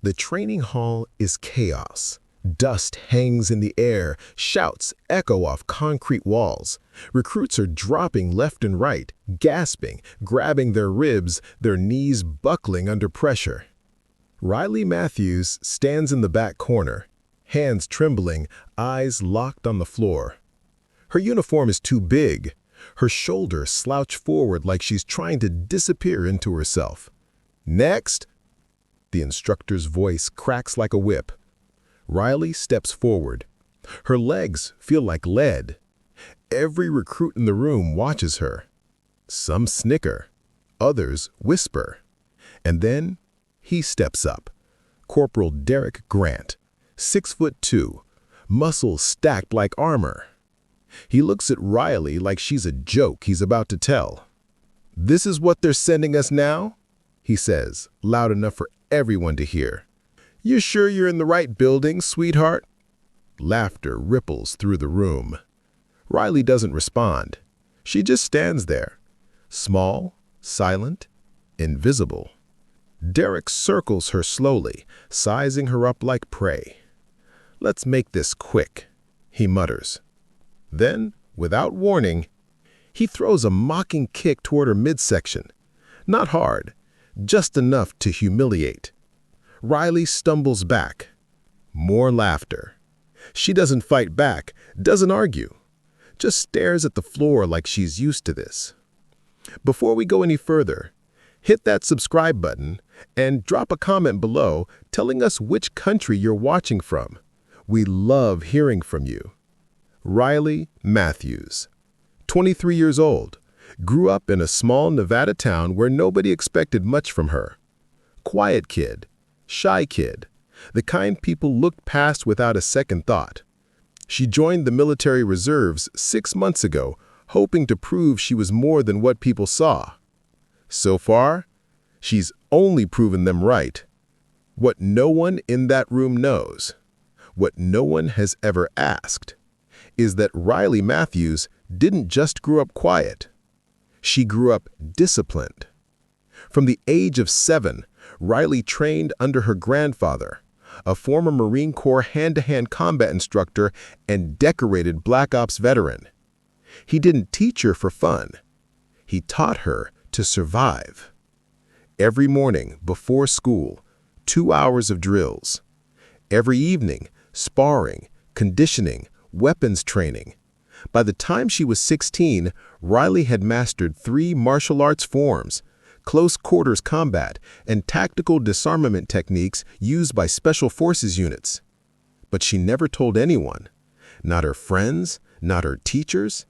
The training hall is chaos. Dust hangs in the air, shouts echo off concrete walls. Recruits are dropping left and right, gasping, grabbing their ribs, their knees buckling under pressure. Riley Matthews stands in the back corner, hands trembling, eyes locked on the floor. Her uniform is too big. Her shoulders slouch forward like she's trying to disappear into herself. "Next!" The instructor's voice cracks like a whip. Riley steps forward. Her legs feel like lead. Every recruit in the room watches her. Some snicker. Others whisper. And then he steps up. Corporal Derek Grant, 6'2", muscles stacked like armor. He looks at Riley like she's a joke he's about to tell. "This is what they're sending us now?" he says, loud enough for everyone to hear. "You sure you're in the right building, sweetheart?" Laughter ripples through the room. Riley doesn't respond. She just stands there, small, silent, invisible. Derek circles her slowly, sizing her up like prey. "Let's make this quick," he mutters. Then, without warning, he throws a mocking kick toward her midsection. Not hard, just enough to humiliate. Riley stumbles back. More laughter. She doesn't fight back, doesn't argue, just stares at the floor like she's used to this. Before we go any further, hit that subscribe button and drop a comment below telling us which country you're watching from. We love hearing from you. Riley Matthews, 23 years old, grew up in a small Nevada town where nobody expected much from her. Quiet kid, shy kid, the kind people looked past without a second thought. She joined the military reserves 6 months ago, hoping to prove she was more than what people saw. So far, she's only proven them right. What no one in that room knows, what no one has ever asked, is that Riley Matthews didn't just grow up quiet. She grew up disciplined. From the age of 7, Riley trained under her grandfather, a former Marine Corps hand-to-hand combat instructor and decorated Black Ops veteran. He didn't teach her for fun. He taught her to survive. Every morning before school, 2 hours of drills. Every evening, sparring, conditioning, weapons training. By the time she was 16, Riley had mastered 3 martial arts forms, close quarters combat, and tactical disarmament techniques used by special forces units. But she never told anyone, not her friends, not her teachers,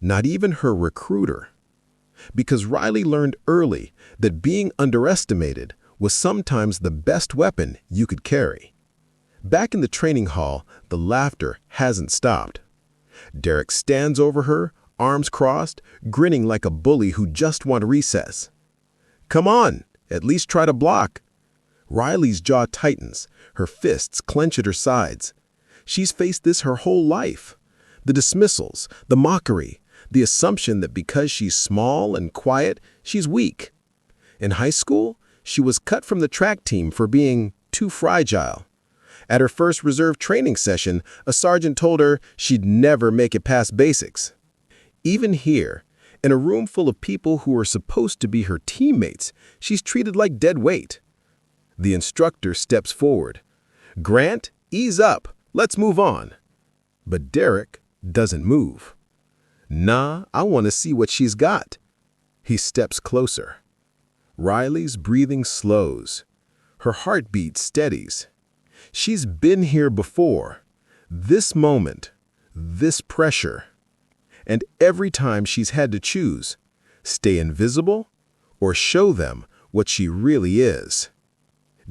not even her recruiter. Because Riley learned early that being underestimated was sometimes the best weapon you could carry. Back in the training hall, the laughter hasn't stopped. Derek stands over her, arms crossed, grinning like a bully who just won recess. "Come on, at least try to block." Riley's jaw tightens, her fists clench at her sides. She's faced this her whole life. The dismissals, the mockery, the assumption that because she's small and quiet, she's weak. In high school, she was cut from the track team for being too fragile. At her first reserve training session, a sergeant told her she'd never make it past basics. Even here, in a room full of people who are supposed to be her teammates, she's treated like dead weight. The instructor steps forward. "Grant, ease up. Let's move on." But Derek doesn't move. "Nah, I want to see what she's got." He steps closer. Riley's breathing slows. Her heartbeat steadies. She's been here before. This moment, this pressure. And every time she's had to choose, stay invisible or show them what she really is.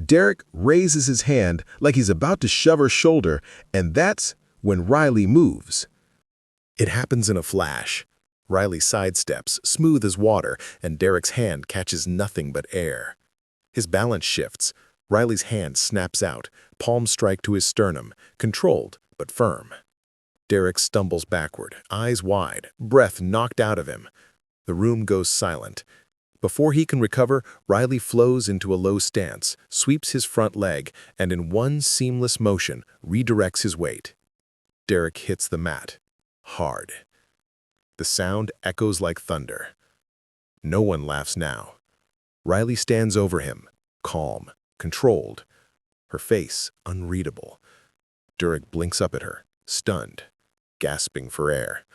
Derek raises his hand like he's about to shove her shoulder, and that's when Riley moves. It happens in a flash. Riley sidesteps, smooth as water, and Derek's hand catches nothing but air. His balance shifts. Riley's hand snaps out, palm strike to his sternum, controlled but firm. Derek stumbles backward, eyes wide, breath knocked out of him. The room goes silent. Before he can recover, Riley flows into a low stance, sweeps his front leg, and in one seamless motion, redirects his weight. Derek hits the mat. Hard. The sound echoes like thunder. No one laughs now. Riley stands over him, calm, controlled, her face unreadable. Derek blinks up at her, stunned, gasping for air.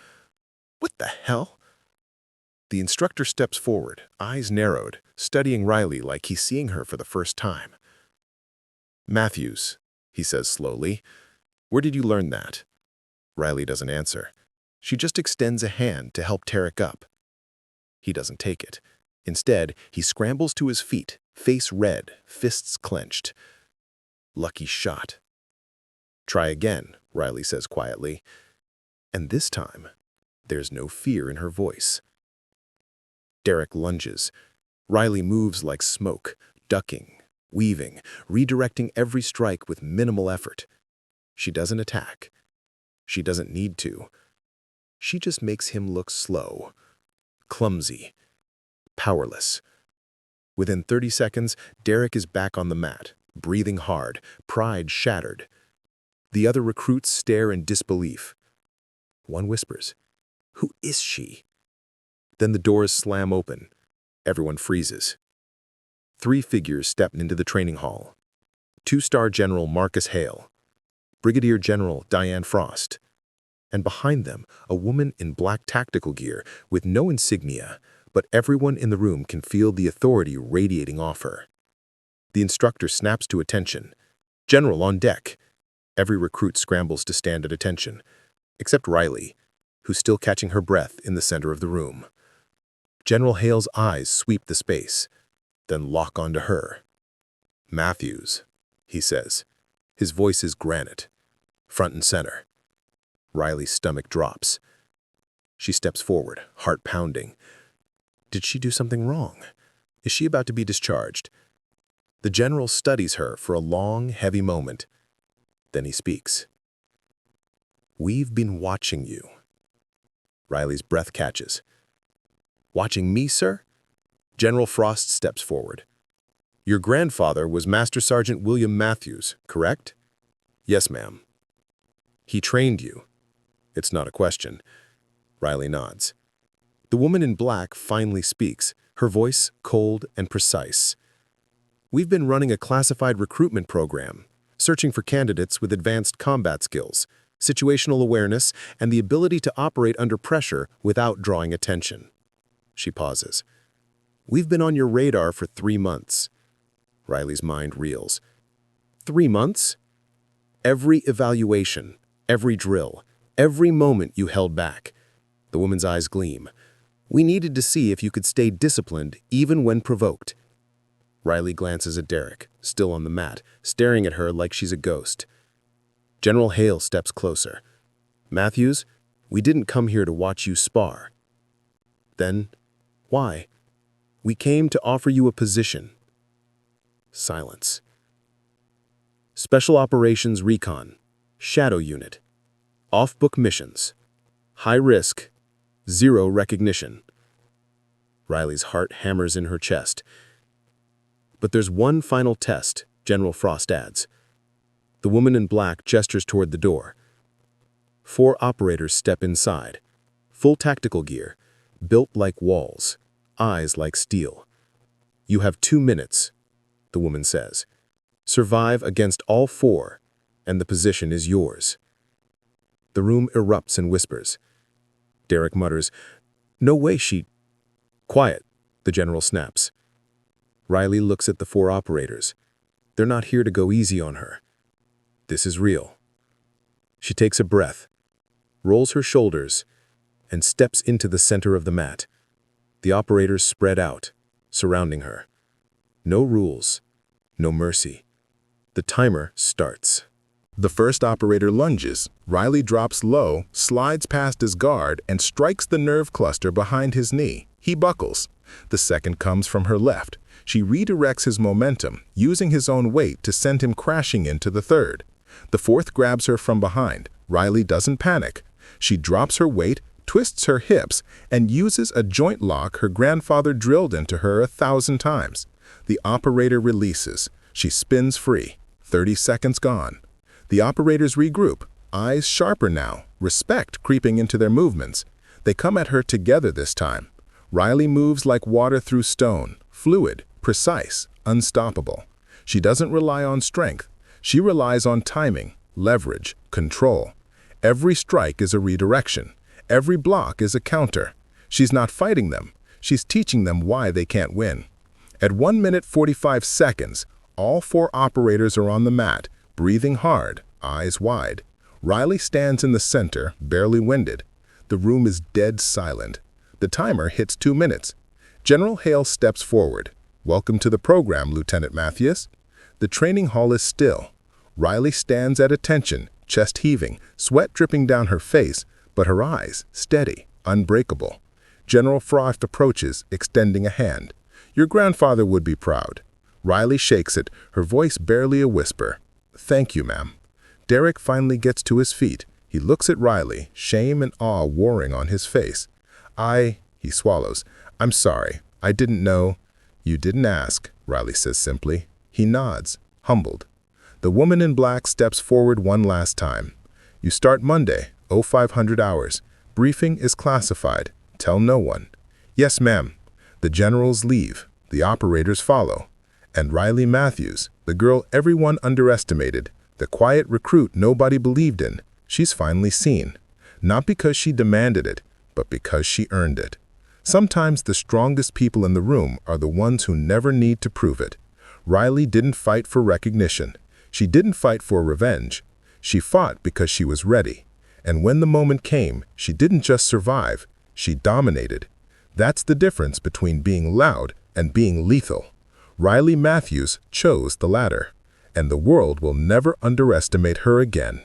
What the hell? The instructor steps forward, eyes narrowed, studying Riley like he's seeing her for the first time. "Matthews," he says slowly, "where did you learn that?" Riley doesn't answer. She just extends a hand to help Derek up. He doesn't take it. Instead, he scrambles to his feet, face red, fists clenched. Lucky shot. "Try again," Riley says quietly. And this time, there's no fear in her voice. Derek lunges. Riley moves like smoke, ducking, weaving, redirecting every strike with minimal effort. She doesn't attack. She doesn't need to. She just makes him look slow, clumsy, powerless. Within 30 seconds, Derek is back on the mat, breathing hard, pride shattered. The other recruits stare in disbelief. One whispers, "Who is she?" Then the doors slam open. Everyone freezes. 3 figures step into the training hall. 2-star General Marcus Hale, Brigadier General Diane Frost, and behind them, a woman in black tactical gear with no insignia, but everyone in the room can feel the authority radiating off her. The instructor snaps to attention. "General, on deck." Every recruit scrambles to stand at attention, except Riley, who's still catching her breath in the center of the room. General Hale's eyes sweep the space, then lock onto her. "Matthews," he says. His voice is granite, front and center. Riley's stomach drops. She steps forward, heart pounding. Did she do something wrong? Is she about to be discharged? The general studies her for a long, heavy moment. Then he speaks. "We've been watching you." Riley's breath catches. "Watching me, sir?" General Frost steps forward. "Your grandfather was Master Sergeant William Matthews, correct?" "Yes, ma'am." "He trained you?" "It's not a question." Riley nods. The woman in black finally speaks, her voice cold and precise. "We've been running a classified recruitment program, searching for candidates with advanced combat skills, situational awareness, and the ability to operate under pressure without drawing attention." She pauses. "We've been on your radar for 3 months." Riley's mind reels. 3 months? Every evaluation, every drill, every moment you held back. The woman's eyes gleam. "We needed to see if you could stay disciplined even when provoked." Riley glances at Derek, still on the mat, staring at her like she's a ghost. General Hale steps closer. "Matthews, we didn't come here to watch you spar." "Then, why?" "We came to offer you a position." Silence. "Special Operations Recon, Shadow Unit, off-book missions, high risk, 0 recognition." Riley's heart hammers in her chest. "But there's one final test," General Frost adds. The woman in black gestures toward the door. 4 operators step inside, full tactical gear, built like walls, eyes like steel. "You have 2 minutes," the woman says. "Survive against all 4, and the position is yours." The room erupts in whispers. Derek mutters, "No way she—" "Quiet," the general snaps. Riley looks at the 4 operators. They're not here to go easy on her. This is real. She takes a breath, rolls her shoulders, and steps into the center of the mat. The operators spread out, surrounding her. No rules, no mercy. The timer starts. The first operator lunges. Riley drops low, slides past his guard, and strikes the nerve cluster behind his knee. He buckles. The second comes from her left. She redirects his momentum, using his own weight to send him crashing into the third. The fourth grabs her from behind. Riley doesn't panic. She drops her weight, twists her hips, and uses a joint lock her grandfather drilled into her 1,000 times. The operator releases. She spins free. 30 seconds gone. The operators regroup, eyes sharper now, respect creeping into their movements. They come at her together this time. Riley moves like water through stone, fluid, precise, unstoppable. She doesn't rely on strength. She relies on timing, leverage, control. Every strike is a redirection. Every block is a counter. She's not fighting them. She's teaching them why they can't win. At 1 minute 45 seconds, all 4 operators are on the mat, breathing hard, eyes wide. Riley stands in the center, barely winded. The room is dead silent. The timer hits 2 minutes. General Hale steps forward. "Welcome to the program, Lieutenant Matthews." The training hall is still. Riley stands at attention, chest heaving, sweat dripping down her face, but her eyes steady, unbreakable. General Frost approaches, extending a hand. "Your grandfather would be proud." Riley shakes it, her voice barely a whisper. "Thank you, ma'am." Derek finally gets to his feet. He looks at Riley, shame and awe warring on his face. He swallows. "I'm sorry. I didn't know." "You didn't ask," Riley says simply. He nods, humbled. The woman in black steps forward one last time. "You start Monday, 0500 hours. Briefing is classified. Tell no one." "Yes, ma'am." The generals leave. The operators follow. And Riley Matthews, the girl everyone underestimated, the quiet recruit nobody believed in, she's finally seen. Not because she demanded it, but because she earned it. Sometimes the strongest people in the room are the ones who never need to prove it. Riley didn't fight for recognition. She didn't fight for revenge. She fought because she was ready. And when the moment came, she didn't just survive, she dominated. That's the difference between being loud and being lethal. Riley Matthews chose the latter, and the world will never underestimate her again.